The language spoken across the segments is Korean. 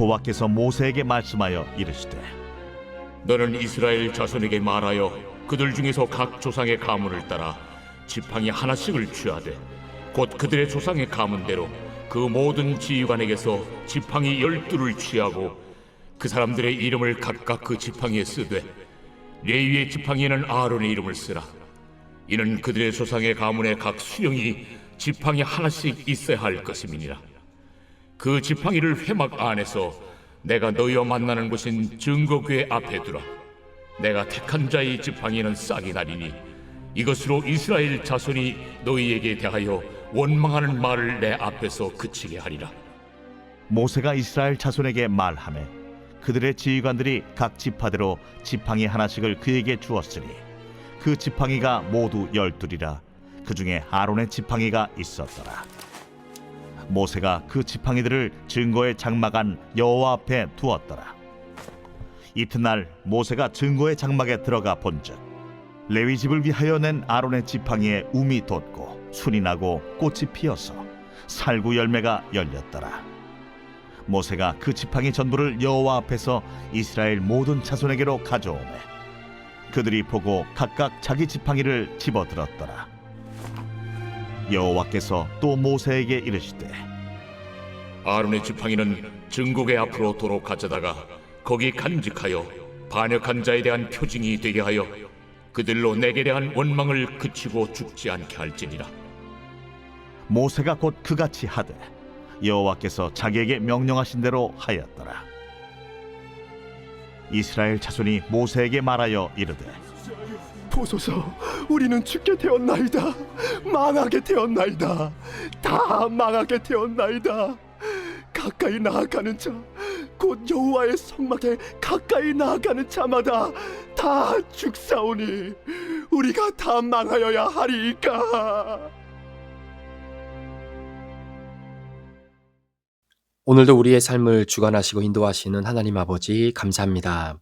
여호와께서 모세에게 말씀하여 이르시되 너는 이스라엘 자손에게 말하여 그들 중에서 각 조상의 가문을 따라 지팡이 하나씩을 취하되 곧 그들의 조상의 가문대로 그 모든 지휘관에게서 지팡이 12를 취하고 그 사람들의 이름을 각각 그 지팡이에 쓰되 레위의 지팡이에는 아론의 이름을 쓰라. 이는 그들의 조상의 가문의 각 수령이 지팡이 하나씩 있어야 할 것임이니라. 그 지팡이를 회막 안에서 내가 너희와 만나는 곳인 증거궤 앞에 두라. 내가 택한 자의 지팡이는 싹이 나리니 이것으로 이스라엘 자손이 너희에게 대하여 원망하는 말을 내 앞에서 그치게 하리라. 모세가 이스라엘 자손에게 말하매 그들의 지휘관들이 각 지파대로 지팡이 하나씩을 그에게 주었으니 그 지팡이가 모두 12이라. 그 중에 아론의 지팡이가 있었더라. 모세가 그 지팡이들을 증거의 장막 안 여호와 앞에 두었더라. 이튿날 모세가 증거의 장막에 들어가 본즉 레위 집을 위하여 낸 아론의 지팡이에 움이 돋고 순이 나고 꽃이 피어서 살구 열매가 열렸더라. 모세가 그 지팡이 전부를 여호와 앞에서 이스라엘 모든 자손에게로 가져오매 그들이 보고 각각 자기 지팡이를 집어들었더라. 여호와께서 또 모세에게 이르시되 아론의 지팡이는 증거궤 앞으로 도로 가져다가 거기 간직하여 반역한 자에 대한 표징이 되게 하여 그들로 내게 대한 원망을 그치고 죽지 않게 할지니라. 모세가 곧 그같이 하되 여호와께서 자기에게 명령하신 대로 하였더라. 이스라엘 자손이 모세에게 말하여 이르되 보소서, 우리는 죽게 되었나이다. 망하게 되었나이다. 다 망하게 되었나이다. 가까이 나아가는 자, 곧 여호와의 성막에 가까이 나아가는 자마다 다 죽사오니 우리가 다 망하여야 하리이까. 오늘도 우리의 삶을 주관하시고 인도하시는 하나님 아버지 감사합니다.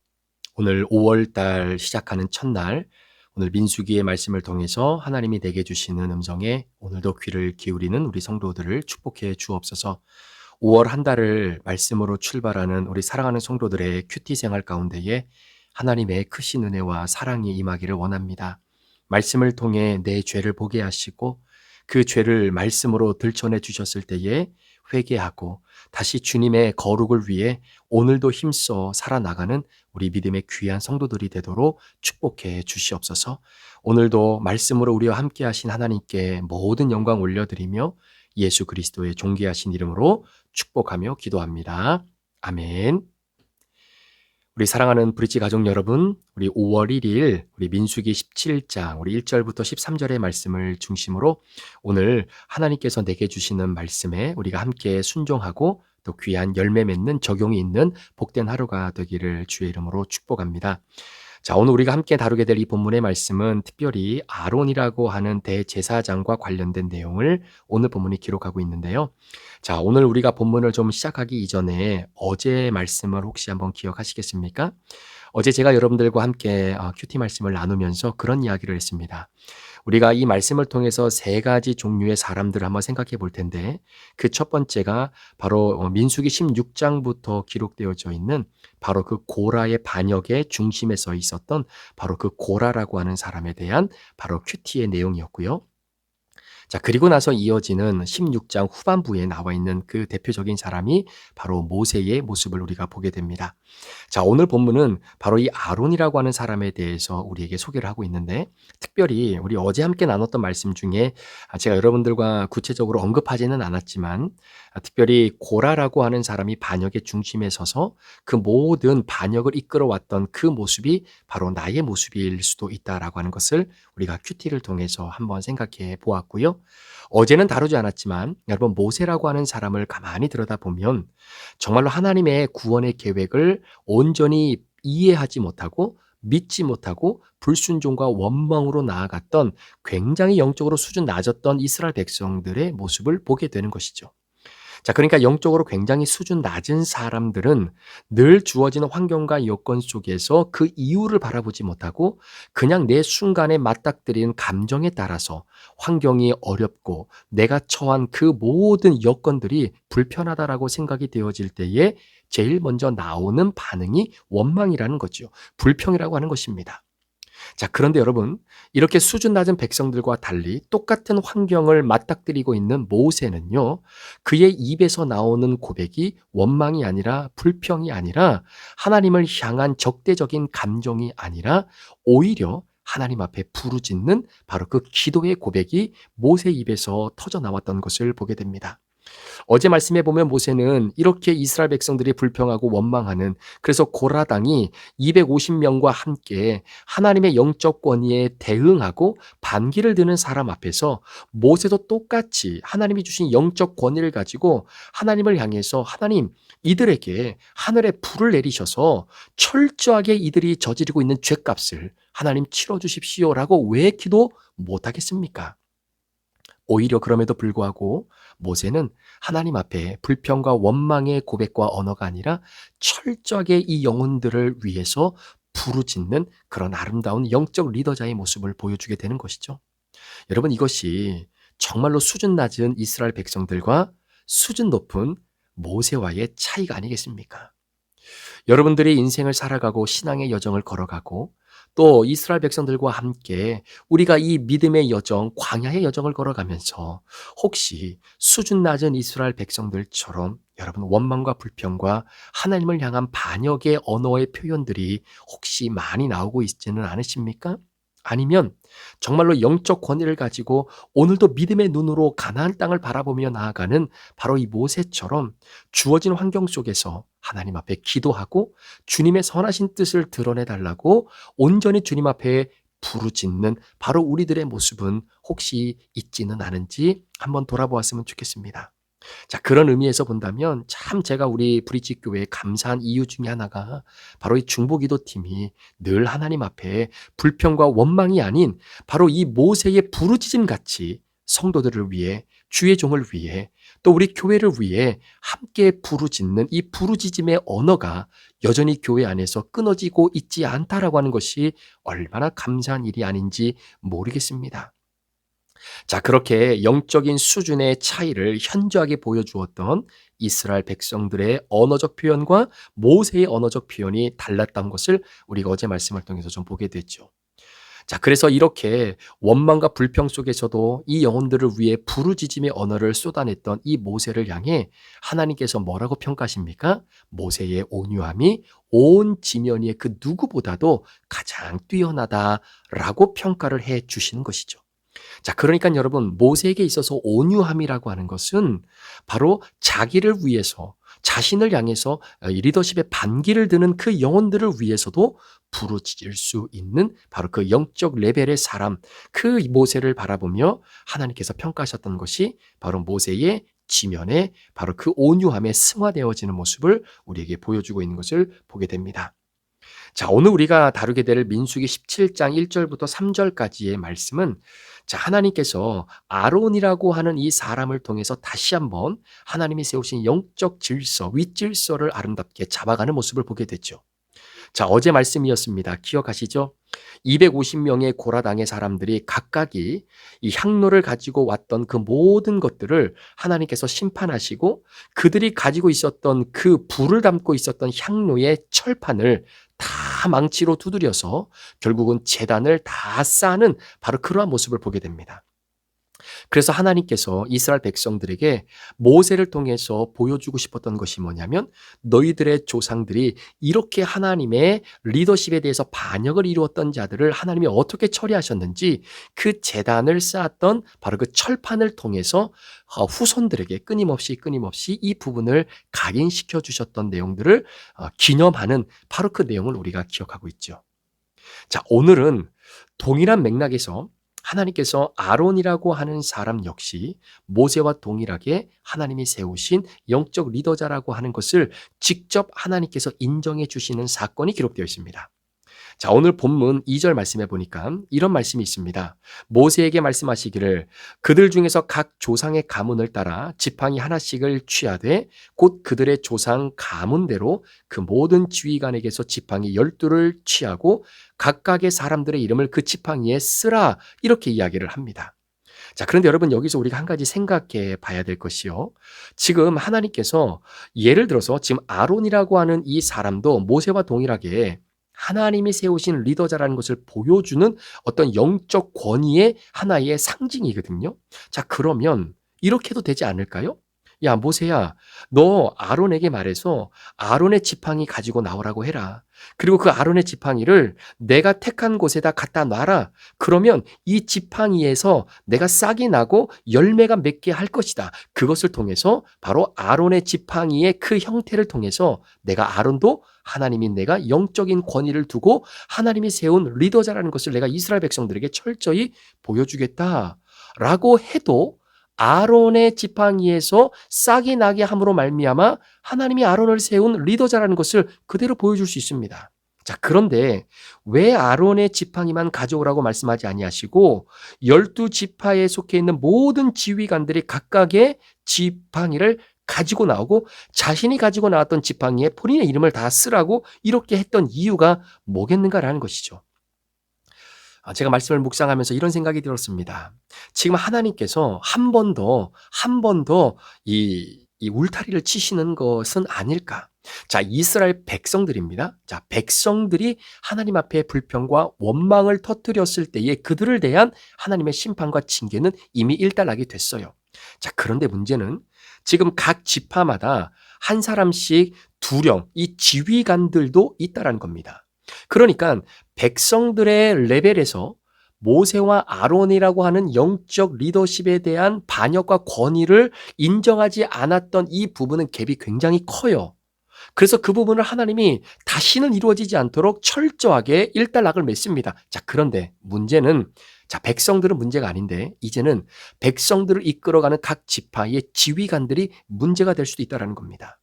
오늘 5월달 시작하는 첫날, 오늘 민수기의 말씀을 통해서 하나님이 내게 주시는 음성에 오늘도 귀를 기울이는 우리 성도들을 축복해 주옵소서. 5월 한 달을 말씀으로 출발하는 우리 사랑하는 성도들의 큐티 생활 가운데에 하나님의 크신 은혜와 사랑이 임하기를 원합니다. 말씀을 통해 내 죄를 보게 하시고 그 죄를 말씀으로 들춰내 주셨을 때에 회개하고 다시 주님의 거룩을 위해 오늘도 힘써 살아나가는 우리 믿음의 귀한 성도들이 되도록 축복해 주시옵소서. 오늘도 말씀으로 우리와 함께 하신 하나님께 모든 영광 올려드리며 예수 그리스도의 존귀하신 이름으로 축복하며 기도합니다. 아멘. 우리 사랑하는 브릿지 가족 여러분, 우리 5월 1일 우리 민수기 17장 우리 1절부터 13절의 말씀을 중심으로 오늘 하나님께서 내게 주시는 말씀에 우리가 함께 순종하고 또 귀한 열매 맺는 적용이 있는 복된 하루가 되기를 주의 이름으로 축복합니다. 자, 오늘 우리가 함께 다루게 될 이 본문의 말씀은 특별히 아론이라고 하는 대제사장과 관련된 내용을 오늘 본문이 기록하고 있는데요. 자, 오늘 우리가 본문을 좀 시작하기 이전에 어제의 말씀을 혹시 한번 기억하시겠습니까? 어제 제가 여러분들과 함께 큐티 말씀을 나누면서 그런 이야기를 했습니다. 우리가 이 말씀을 통해서 세 가지 종류의 사람들을 한번 생각해 볼 텐데 그 첫 번째가 바로 민수기 16장부터 기록되어져 있는 바로 그 고라의 반역의 중심에 서 있었던 바로 그 고라라고 하는 사람에 대한 바로 큐티의 내용이었고요. 자, 그리고 나서 이어지는 16장 후반부에 나와 있는 그 대표적인 사람이 바로 모세의 모습을 우리가 보게 됩니다. 자, 오늘 본문은 바로 이 아론이라고 하는 사람에 대해서 우리에게 소개를 하고 있는데 특별히 우리 어제 함께 나눴던 말씀 중에 제가 여러분들과 구체적으로 언급하지는 않았지만 특별히 고라라고 하는 사람이 반역의 중심에 서서 그 모든 반역을 이끌어왔던 그 모습이 바로 나의 모습일 수도 있다라고 하는 것을 우리가 큐티를 통해서 한번 생각해 보았고요. 어제는 다루지 않았지만 여러분 모세라고 하는 사람을 가만히 들여다보면 정말로 하나님의 구원의 계획을 온전히 이해하지 못하고 믿지 못하고 불순종과 원망으로 나아갔던 굉장히 영적으로 수준 낮았던 이스라엘 백성들의 모습을 보게 되는 것이죠. 자, 그러니까 영적으로 굉장히 수준 낮은 사람들은 늘 주어지는 환경과 여건 속에서 그 이유를 바라보지 못하고 그냥 내 순간에 맞닥뜨리는 감정에 따라서 환경이 어렵고 내가 처한 그 모든 여건들이 불편하다라고 생각이 되어질 때에 제일 먼저 나오는 반응이 원망이라는 거죠. 불평이라고 하는 것입니다. 자, 그런데 여러분, 이렇게 수준 낮은 백성들과 달리 똑같은 환경을 맞닥뜨리고 있는 모세는요, 그의 입에서 나오는 고백이 원망이 아니라 불평이 아니라 하나님을 향한 적대적인 감정이 아니라 오히려 하나님 앞에 부르짖는 바로 그 기도의 고백이 모세 입에서 터져 나왔던 것을 보게 됩니다. 어제 말씀해 보면 모세는 이렇게 이스라엘 백성들이 불평하고 원망하는, 그래서 고라당이 250명과 함께 하나님의 영적 권위에 대응하고 반기를 드는 사람 앞에서 모세도 똑같이 하나님이 주신 영적 권위를 가지고 하나님을 향해서 하나님, 이들에게 하늘에 불을 내리셔서 철저하게 이들이 저지르고 있는 죄값을 하나님 치러주십시오라고 왜 기도 못하겠습니까? 오히려 그럼에도 불구하고 모세는 하나님 앞에 불평과 원망의 고백과 언어가 아니라 철저하게 이 영혼들을 위해서 부르짖는 그런 아름다운 영적 리더자의 모습을 보여주게 되는 것이죠. 여러분, 이것이 정말로 수준 낮은 이스라엘 백성들과 수준 높은 모세와의 차이가 아니겠습니까? 여러분들이 인생을 살아가고 신앙의 여정을 걸어가고 또 이스라엘 백성들과 함께 우리가 이 믿음의 여정, 광야의 여정을 걸어가면서 혹시 수준 낮은 이스라엘 백성들처럼 여러분 원망과 불평과 하나님을 향한 반역의 언어의 표현들이 혹시 많이 나오고 있지는 않으십니까? 아니면 정말로 영적 권위를 가지고 오늘도 믿음의 눈으로 가나안 땅을 바라보며 나아가는 바로 이 모세처럼 주어진 환경 속에서 하나님 앞에 기도하고 주님의 선하신 뜻을 드러내달라고 온전히 주님 앞에 부르짖는 바로 우리들의 모습은 혹시 있지는 않은지 한번 돌아보았으면 좋겠습니다. 자, 그런 의미에서 본다면 참 제가 우리 브릿지 교회에 감사한 이유 중에 하나가 바로 이 중보기도팀이 늘 하나님 앞에 불평과 원망이 아닌 바로 이 모세의 부르짖음 같이 성도들을 위해, 주의 종을 위해, 또 우리 교회를 위해 함께 부르짖는 이 부르짖음의 언어가 여전히 교회 안에서 끊어지고 있지 않다라고 하는 것이 얼마나 감사한 일이 아닌지 모르겠습니다. 자, 그렇게 영적인 수준의 차이를 현저하게 보여주었던 이스라엘 백성들의 언어적 표현과 모세의 언어적 표현이 달랐던 것을 우리가 어제 말씀을 통해서 좀 보게 됐죠. 자, 그래서 이렇게 원망과 불평 속에서도 이 영혼들을 위해 부르짖음의 언어를 쏟아냈던 이 모세를 향해 하나님께서 뭐라고 평가하십니까? 모세의 온유함이 온 지면 위의 그 누구보다도 가장 뛰어나다라고 평가를 해 주시는 것이죠. 자, 그러니까 여러분, 모세에게 있어서 온유함이라고 하는 것은 바로 자기를 위해서, 자신을 향해서 리더십의 반기를 드는 그 영혼들을 위해서도 부르짖을 수 있는 바로 그 영적 레벨의 사람, 그 모세를 바라보며 하나님께서 평가하셨던 것이 바로 모세의 지면에 바로 그 온유함에 승화되어지는 모습을 우리에게 보여주고 있는 것을 보게 됩니다. 자, 오늘 우리가 다루게 될 민수기 17장 1절부터 3절까지의 말씀은 자, 하나님께서 아론이라고 하는 이 사람을 통해서 다시 한번 하나님이 세우신 영적 질서, 윗질서를 아름답게 잡아가는 모습을 보게 됐죠. 자, 어제 말씀이었습니다. 기억하시죠? 250명의 고라당의 사람들이 각각이 이 향로를 가지고 왔던 그 모든 것들을 하나님께서 심판하시고 그들이 가지고 있었던 그 불을 담고 있었던 향로의 철판을 다 망치로 두드려서 결국은 제단을 다 쌓는 바로 그러한 모습을 보게 됩니다. 그래서 하나님께서 이스라엘 백성들에게 모세를 통해서 보여주고 싶었던 것이 뭐냐면 너희들의 조상들이 이렇게 하나님의 리더십에 대해서 반역을 이루었던 자들을 하나님이 어떻게 처리하셨는지 그 제단을 쌓았던 바로 그 철판을 통해서 후손들에게 끊임없이 이 부분을 각인시켜 주셨던 내용들을 기념하는 바로 그 내용을 우리가 기억하고 있죠. 자, 오늘은 동일한 맥락에서 하나님께서 아론이라고 하는 사람 역시 모세와 동일하게 하나님이 세우신 영적 리더자라고 하는 것을 직접 하나님께서 인정해 주시는 사건이 기록되어 있습니다. 자, 오늘 본문 2절 말씀해 보니까 이런 말씀이 있습니다. 모세에게 말씀하시기를 그들 중에서 각 조상의 가문을 따라 지팡이 하나씩을 취하되 곧 그들의 조상 가문대로 그 모든 지휘관에게서 지팡이 12를 취하고 각각의 사람들의 이름을 그 지팡이에 쓰라 이렇게 이야기를 합니다. 자, 그런데 여러분 여기서 우리가 한 가지 생각해 봐야 될 것이요. 지금 하나님께서 예를 들어서 지금 아론이라고 하는 이 사람도 모세와 동일하게 하나님이 세우신 리더자라는 것을 보여주는 어떤 영적 권위의 하나의 상징이거든요. 자, 그러면 이렇게도 되지 않을까요? 야, 모세야, 너 아론에게 말해서 아론의 지팡이 가지고 나오라고 해라. 그리고 그 아론의 지팡이를 내가 택한 곳에다 갖다 놔라. 그러면 이 지팡이에서 내가 싹이 나고 열매가 맺게 할 것이다. 그것을 통해서 바로 아론의 지팡이의 그 형태를 통해서 내가 아론도 하나님이 내가 영적인 권위를 두고 하나님이 세운 리더자라는 것을 내가 이스라엘 백성들에게 철저히 보여주겠다라고 해도 아론의 지팡이에서 싹이 나게 함으로 말미암아 하나님이 아론을 세운 리더자라는 것을 그대로 보여줄 수 있습니다. 자, 그런데 왜 아론의 지팡이만 가져오라고 말씀하지 아니하시고 12지파에 속해 있는 모든 지휘관들이 각각의 지팡이를 가지고 나오고 자신이 가지고 나왔던 지팡이에 본인의 이름을 다 쓰라고 이렇게 했던 이유가 뭐겠는가라는 것이죠. 제가 말씀을 묵상하면서 이런 생각이 들었습니다. 지금 하나님께서 한 번 더 이 울타리를 치시는 것은 아닐까? 자, 이스라엘 백성들입니다. 자, 백성들이 하나님 앞에 불평과 원망을 터뜨렸을 때에 그들을 대한 하나님의 심판과 징계는 이미 일단락이 됐어요. 자, 그런데 문제는 지금 각 지파마다 한 사람씩 두령, 이 지휘관들도 있다라는 겁니다. 그러니까 백성들의 레벨에서 모세와 아론이라고 하는 영적 리더십에 대한 반역과 권위를 인정하지 않았던 이 부분은 갭이 굉장히 커요. 그래서 그 부분을 하나님이 다시는 이루어지지 않도록 철저하게 일단락을 맺습니다. 자, 그런데 문제는 백성들은 문제가 아닌데 이제는 백성들을 이끌어가는 각 지파의 지휘관들이 문제가 될 수도 있다는 겁니다.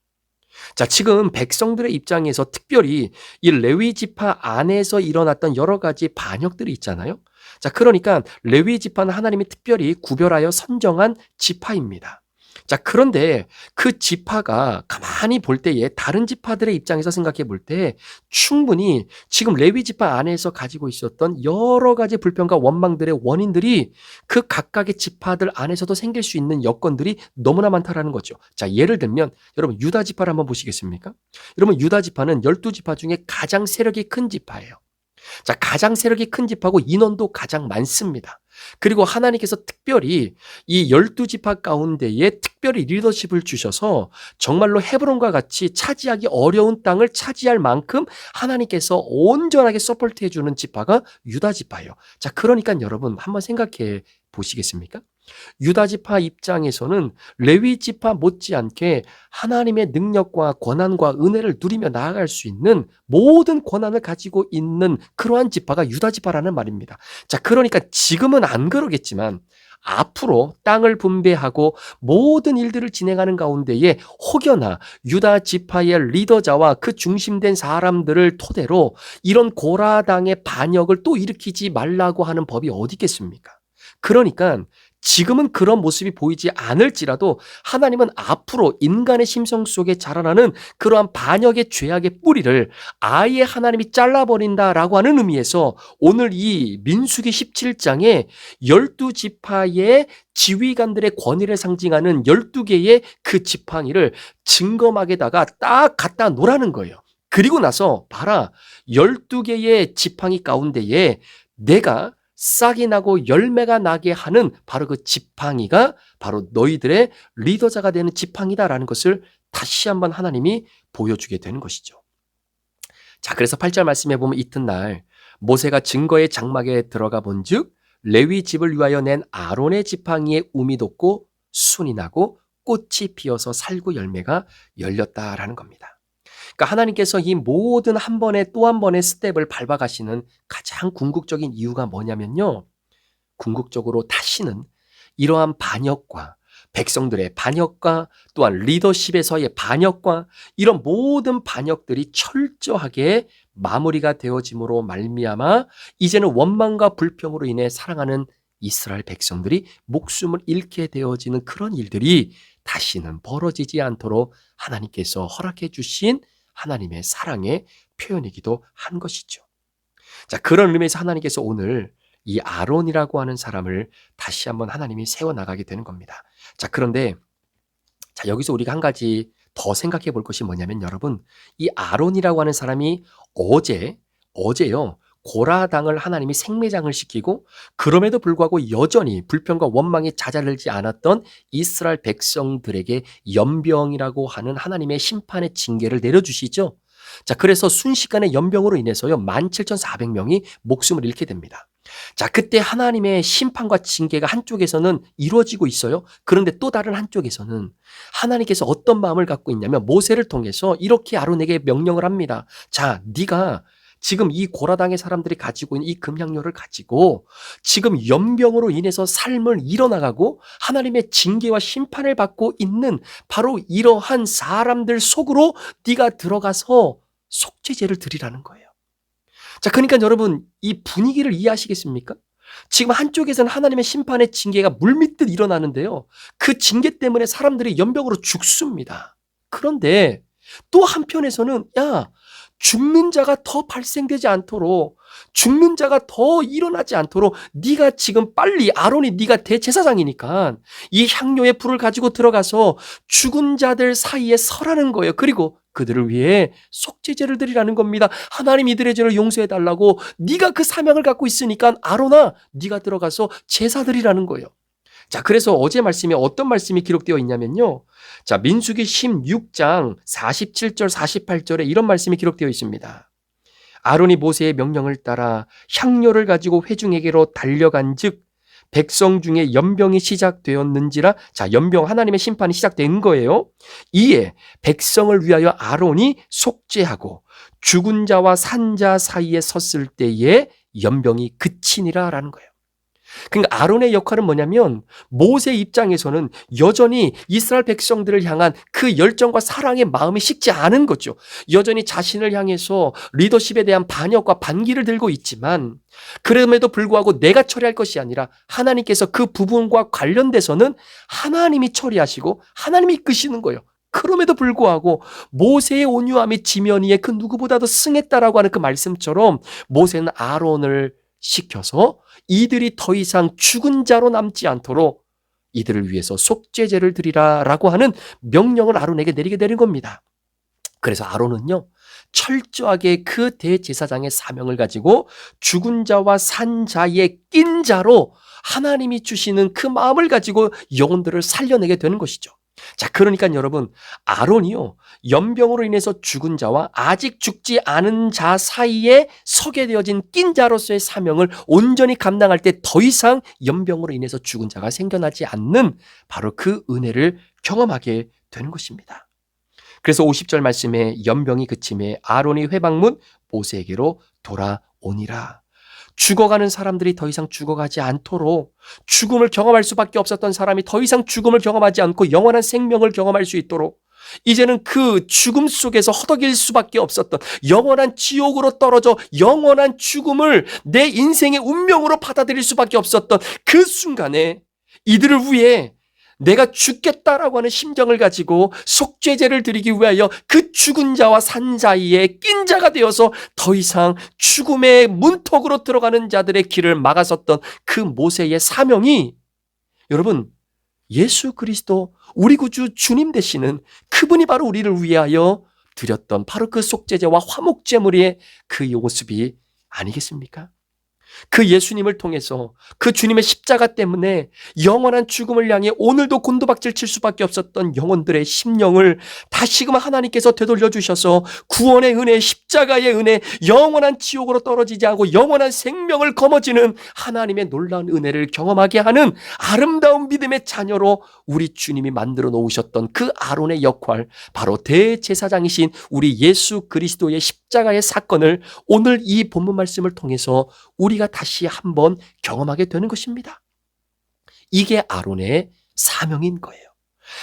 자, 지금 백성들의 입장에서 특별히 이 레위 지파 안에서 일어났던 여러 가지 반역들이 있잖아요. 자, 그러니까 레위 지파는 하나님이 특별히 구별하여 선정한 지파입니다. 자, 그런데 그 지파가 가만히 볼 때에 다른 지파들의 입장에서 생각해 볼 때 충분히 지금 레위 지파 안에서 가지고 있었던 여러 가지 불평과 원망들의 원인들이 그 각각의 지파들 안에서도 생길 수 있는 여건들이 너무나 많다라는 거죠. 자, 예를 들면 여러분 유다 지파를 한번 보시겠습니까? 여러분 유다 지파는 12지파 중에 가장 세력이 큰 지파예요. 자, 가장 세력이 큰 지파고 인원도 가장 많습니다. 그리고 하나님께서 특별히 이 12지파 가운데에 특별히 리더십을 주셔서 정말로 헤브론과 같이 차지하기 어려운 땅을 차지할 만큼 하나님께서 온전하게 서포트해 주는 지파가 유다 지파예요. 자, 그러니까 여러분 한번 생각해 보시겠습니까? 유다 지파 입장에서는 레위 지파 못지않게 하나님의 능력과 권한과 은혜를 누리며 나아갈 수 있는 모든 권한을 가지고 있는 그러한 지파가 유다 지파라는 말입니다. 자, 그러니까 지금은 안 그러겠지만 앞으로 땅을 분배하고 모든 일들을 진행하는 가운데에 혹여나 유다 지파의 리더자와 그 중심된 사람들을 토대로 이런 고라당의 반역을 또 일으키지 말라고 하는 법이 어디 있겠습니까? 그러니까 지금은 그런 모습이 보이지 않을지라도 하나님은 앞으로 인간의 심성 속에 자라나는 그러한 반역의 죄악의 뿌리를 아예 하나님이 잘라버린다라고 하는 의미에서 오늘 이 민수기 17장에 12지파의 지휘관들의 권위를 상징하는 12개의 그 지팡이를 증거막에다가 딱 갖다 놓으라는 거예요. 그리고 나서 봐라, 12개의 지팡이 가운데에 내가 싹이 나고 열매가 나게 하는 바로 그 지팡이가 바로 너희들의 리더자가 되는 지팡이다라는 것을 다시 한번 하나님이 보여주게 되는 것이죠. 자, 그래서 8절 말씀해 보면 이튿날 모세가 증거의 장막에 들어가 본즉 레위 집을 위하여 낸 아론의 지팡이에 움이 돋고 순이 나고 꽃이 피어서 살구 열매가 열렸다라는 겁니다. 그러니까 하나님께서 이 모든 한 번의 또 한 번의 스텝을 밟아가시는 가장 궁극적인 이유가 뭐냐면요. 궁극적으로 다시는 이러한 반역과 백성들의 반역과 또한 리더십에서의 반역과 이런 모든 반역들이 철저하게 마무리가 되어짐으로 말미암아 이제는 원망과 불평으로 인해 사랑하는 이스라엘 백성들이 목숨을 잃게 되어지는 그런 일들이 다시는 벌어지지 않도록 하나님께서 허락해 주신 하나님의 사랑의 표현이기도 한 것이죠. 자, 그런 의미에서 하나님께서 오늘 이 아론이라고 하는 사람을 다시 한번 하나님이 세워나가게 되는 겁니다. 자, 그런데 자, 여기서 우리가 한 가지 더 생각해 볼 것이 뭐냐면 여러분, 이 아론이라고 하는 사람이 어제요, 고라당을 하나님이 생매장을 시키고 그럼에도 불구하고 여전히 불평과 원망이 자잘지 않았던 이스라엘 백성들에게 연병이라고 하는 하나님의 심판의 징계를 내려주시죠. 자, 그래서 순식간에 연병으로 인해서요, 17,400명이 목숨을 잃게 됩니다. 자, 그때 하나님의 심판과 징계가 한쪽에서는 이루어지고 있어요. 그런데 또 다른 한쪽에서는 하나님께서 어떤 마음을 갖고 있냐면 모세를 통해서 이렇게 아론에게 명령을 합니다. 자, 네가 지금 이 고라당의 사람들이 가지고 있는 이 금향료를 가지고 지금 연병으로 인해서 삶을 잃어나가고 하나님의 징계와 심판을 받고 있는 바로 이러한 사람들 속으로 네가 들어가서 속죄제를 드리라는 거예요. 자, 그러니까 여러분 이 분위기를 이해하시겠습니까? 지금 한쪽에서는 하나님의 심판의 징계가 물밀듯 일어나는데요. 그 징계 때문에 사람들이 연병으로 죽습니다. 그런데 또 한편에서는 야, 죽는 자가 더 발생되지 않도록, 죽는 자가 더 일어나지 않도록 네가 지금 빨리, 아론이 네가 대제사장이니까 이 향료의 불을 가지고 들어가서 죽은 자들 사이에 서라는 거예요. 그리고 그들을 위해 속죄제를 드리라는 겁니다. 하나님 이들의 죄를 용서해 달라고. 네가 그 사명을 갖고 있으니까 아론아, 네가 들어가서 제사 드리라는 거예요. 자, 그래서 어제 말씀에 어떤 말씀이 기록되어 있냐면요. 자, 민수기 16장 47절 48절에 이런 말씀이 기록되어 있습니다. 아론이 모세의 명령을 따라 향료를 가지고 회중에게로 달려간즉 백성 중에 연병이 시작되었는지라. 자, 연병, 하나님의 심판이 시작된 거예요. 이에 백성을 위하여 아론이 속죄하고 죽은 자와 산 자 사이에 섰을 때에 연병이 그치니라라는 거예요. 그러니까 아론의 역할은 뭐냐면 모세 입장에서는 여전히 이스라엘 백성들을 향한 그 열정과 사랑의 마음이 식지 않은 거죠. 여전히 자신을 향해서 리더십에 대한 반역과 반기를 들고 있지만 그럼에도 불구하고 내가 처리할 것이 아니라 하나님께서 그 부분과 관련돼서는 하나님이 처리하시고 하나님이 이끄시는 거예요. 그럼에도 불구하고 모세의 온유함이 지면 위에 그 누구보다도 승했다라고 하는 그 말씀처럼 모세는 아론을 시켜서 이들이 더 이상 죽은 자로 남지 않도록 이들을 위해서 속죄제를 드리라라고 하는 명령을 아론에게 내리게 되는 겁니다. 그래서 아론은요, 철저하게 그 대제사장의 사명을 가지고 죽은 자와 산 자의 낀 자로 하나님이 주시는 그 마음을 가지고 영혼들을 살려내게 되는 것이죠. 자, 그러니까 여러분, 아론이요, 연병으로 인해서 죽은 자와 아직 죽지 않은 자 사이에 서게 되어진 낀 자로서의 사명을 온전히 감당할 때 더 이상 연병으로 인해서 죽은 자가 생겨나지 않는 바로 그 은혜를 경험하게 되는 것입니다. 그래서 50절 말씀에 연병이 그침에 아론이 회방문 모세에게로 돌아오니라. 죽어가는 사람들이 더 이상 죽어가지 않도록, 죽음을 경험할 수밖에 없었던 사람이 더 이상 죽음을 경험하지 않고 영원한 생명을 경험할 수 있도록, 이제는 그 죽음 속에서 허덕일 수밖에 없었던 영원한 지옥으로 떨어져 영원한 죽음을 내 인생의 운명으로 받아들일 수밖에 없었던 그 순간에 이들을 위해 내가 죽겠다라고 하는 심정을 가지고 속죄제를 드리기 위하여 그 죽은 자와 산 사이에 낀 자가 되어서 더 이상 죽음의 문턱으로 들어가는 자들의 길을 막아섰던 그 모세의 사명이, 여러분, 예수 그리스도 우리 구주 주님 되시는 그분이 바로 우리를 위하여 드렸던 바로 그 속죄제와 화목제물의 그 모습이 아니겠습니까? 그 예수님을 통해서 그 주님의 십자가 때문에 영원한 죽음을 향해 오늘도 곤두박질 칠 수밖에 없었던 영혼들의 심령을 다시금 하나님께서 되돌려 주셔서 구원의 은혜, 십자가의 은혜, 영원한 지옥으로 떨어지지 않고 영원한 생명을 거머쥐는 하나님의 놀라운 은혜를 경험하게 하는 아름다운 믿음의 자녀로 우리 주님이 만들어 놓으셨던 그 아론의 역할, 바로 대제사장이신 우리 예수 그리스도의 십자가의 사건을 오늘 이 본문 말씀을 통해서 우리가 다시 한번 경험하게 되는 것입니다. 이게 아론의 사명인 거예요.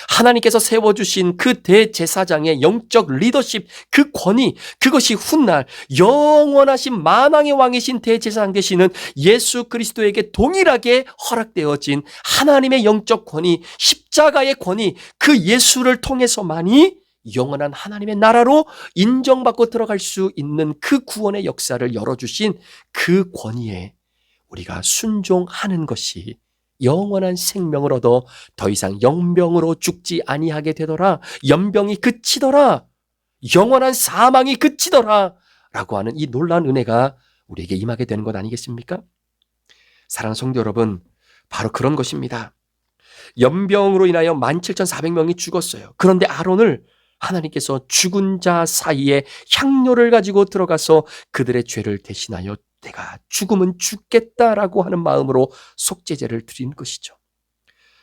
하나님께서 세워주신 그 대제사장의 영적 리더십, 그 권위, 그것이 훗날 영원하신 만왕의 왕이신 대제사장 되시는 예수 그리스도에게 동일하게 허락되어진 하나님의 영적 권위, 십자가의 권위, 그 예수를 통해서만이 영원한 하나님의 나라로 인정받고 들어갈 수 있는 그 구원의 역사를 열어주신 그 권위에 우리가 순종하는 것이 영원한 생명을 얻어 더 이상 영병으로 죽지 아니하게 되더라. 연병이 그치더라. 영원한 사망이 그치더라. 라고 하는 이 놀라운 은혜가 우리에게 임하게 되는 것 아니겠습니까? 사랑하는 성도 여러분, 바로 그런 것입니다. 연병으로 인하여 17,400명이 죽었어요. 그런데 아론을 하나님께서 죽은 자 사이에 향료를 가지고 들어가서 그들의 죄를 대신하여 내가 죽으면 죽겠다라고 하는 마음으로 속죄제를 드리는 것이죠.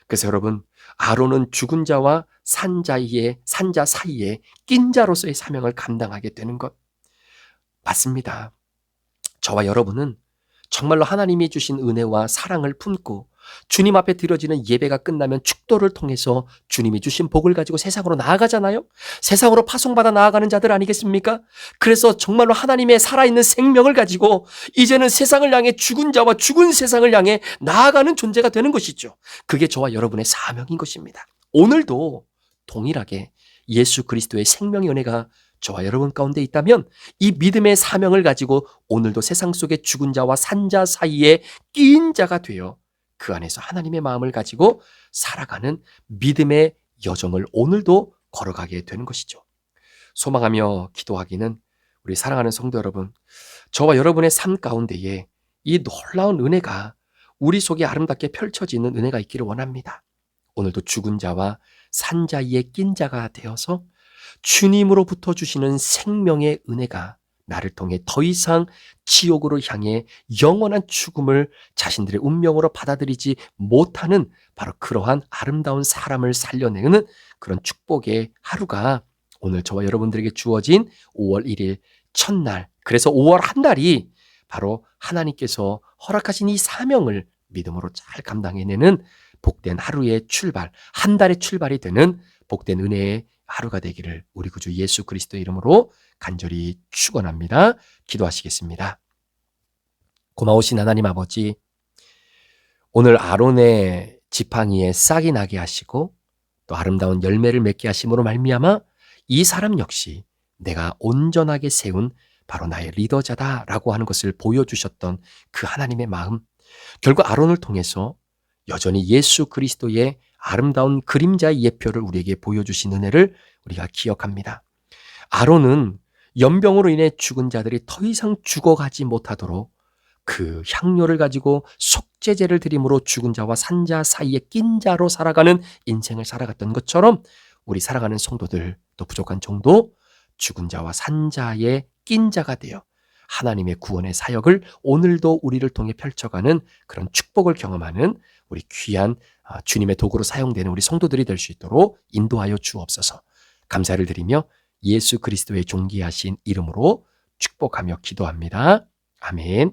그래서 여러분, 아론은 죽은 자와 산자 사이에 낀 자로서의 사명을 감당하게 되는 것 맞습니다. 저와 여러분은 정말로 하나님이 주신 은혜와 사랑을 품고 주님 앞에 드려지는 예배가 끝나면 축도를 통해서 주님이 주신 복을 가지고 세상으로 나아가잖아요. 세상으로 파송받아 나아가는 자들 아니겠습니까? 그래서 정말로 하나님의 살아있는 생명을 가지고 이제는 세상을 향해 죽은 자와 죽은 세상을 향해 나아가는 존재가 되는 것이죠. 그게 저와 여러분의 사명인 것입니다. 오늘도 동일하게 예수 그리스도의 생명의 은혜가 저와 여러분 가운데 있다면 이 믿음의 사명을 가지고 오늘도 세상 속의 죽은 자와 산 자 사이에 끼인 자가 되어 그 안에서 하나님의 마음을 가지고 살아가는 믿음의 여정을 오늘도 걸어가게 되는 것이죠. 소망하며 기도하기는 우리 사랑하는 성도 여러분, 저와 여러분의 삶 가운데에 이 놀라운 은혜가 우리 속에 아름답게 펼쳐지는 은혜가 있기를 원합니다. 오늘도 죽은 자와 산 자에 낀 자가 되어서 주님으로부터 주시는 생명의 은혜가 나를 통해 더 이상 지옥으로 향해 영원한 죽음을 자신들의 운명으로 받아들이지 못하는 바로 그러한 아름다운 사람을 살려내는 그런 축복의 하루가 오늘 저와 여러분들에게 주어진 5월 1일 첫날, 그래서 5월 한 달이 바로 하나님께서 허락하신 이 사명을 믿음으로 잘 감당해내는 복된 하루의 출발, 한 달의 출발이 되는 복된 은혜의 하루가 되기를 우리 구주 예수 그리스도 이름으로 간절히 축원합니다. 기도하시겠습니다. 고마우신 하나님 아버지, 오늘 아론의 지팡이에 싹이 나게 하시고 또 아름다운 열매를 맺게 하심으로 말미암아 이 사람 역시 내가 온전하게 세운 바로 나의 리더자다라고 하는 것을 보여주셨던 그 하나님의 마음, 결국 아론을 통해서 여전히 예수 그리스도의 아름다운 그림자의 예표를 우리에게 보여주신 은혜를 우리가 기억합니다. 아론은 연병으로 인해 죽은 자들이 더 이상 죽어가지 못하도록 그 향료를 가지고 속죄제를 드림으로 죽은 자와 산 자 사이에 낀 자로 살아가는 인생을 살아갔던 것처럼 우리 살아가는 성도들, 또 부족한 종도 죽은 자와 산 자에 낀 자가 되어 하나님의 구원의 사역을 오늘도 우리를 통해 펼쳐가는 그런 축복을 경험하는 우리 귀한 주님의 도구로 사용되는 우리 성도들이 될 수 있도록 인도하여 주옵소서. 감사를 드리며 예수 그리스도의 존귀하신 이름으로 축복하며 기도합니다. 아멘.